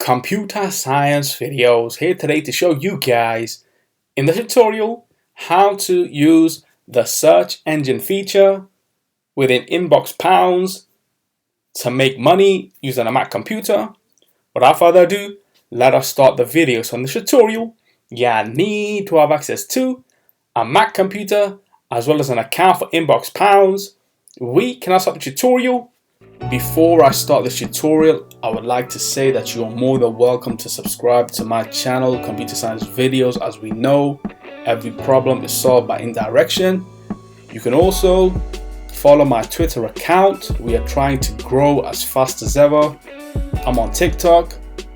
Computer Science Videos here today to show you guys in the tutorial how to use the search engine feature within Inbox Pounds to make money using a Mac computer. Without further ado, let us start the video. So in this tutorial, you need to have access to a Mac computer as well as an account for Inbox Pounds. We can start the tutorial. Before I start this tutorial, I would like to say that you are more than welcome to subscribe to my channel, Computer Science Videos. As we know, every problem is solved by indirection. You can also follow my Twitter account. We are trying to grow as fast as ever. I'm on TikTok.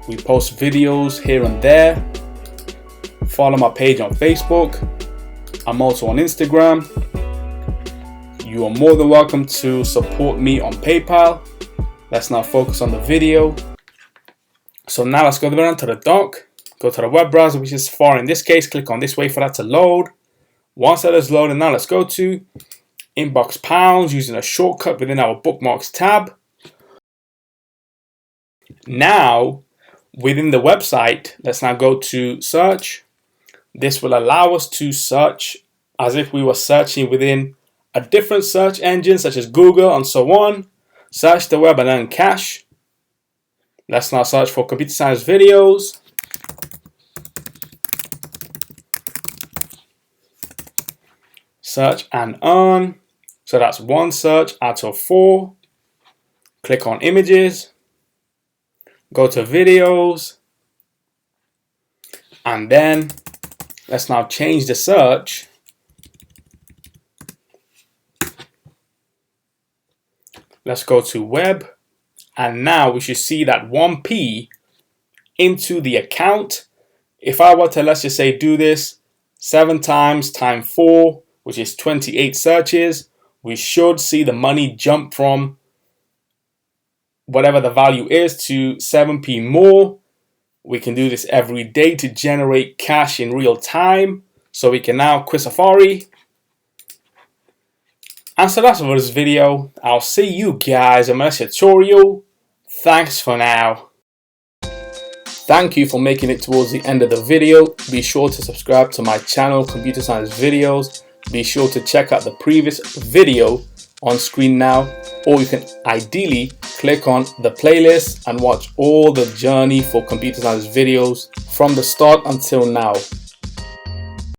We post videos here and there. Follow my page on Facebook. I'm also on Instagram. You are more than welcome to support me on PayPal. Let's now focus on the video. So now let's go down to the dock. Go to the web browser, which is Safari in this case. Click on this way for that to load. Once that is loaded, now let's go to Inbox Pounds using a shortcut within our Bookmarks tab. Now, within the website, let's now go to Search. This will allow us to search as if we were searching within a different search engine such as Google and so on. Search the web and earn cash. Let's now search for Computer Science Videos. Search and earn. So that's one search out of 4. Click on images. Go to videos. And then let's now change the search. Let's go to web, and now we should see that 1p into the account. If I were to, let's just say, do this 7 times 4, which is 28 searches, we should see the money jump from whatever the value is to 7p more. We can do this every day to generate cash in real time. So we can now quit Safari. And so that's it for this video. I'll see you guys in my next tutorial. Thanks for now. Thank you for making it towards the end of the video. Be sure to subscribe to my channel, Computer Science Videos. Be sure to check out the previous video on screen now, or you can ideally click on the playlist and watch all the journey for Computer Science Videos from the start until now.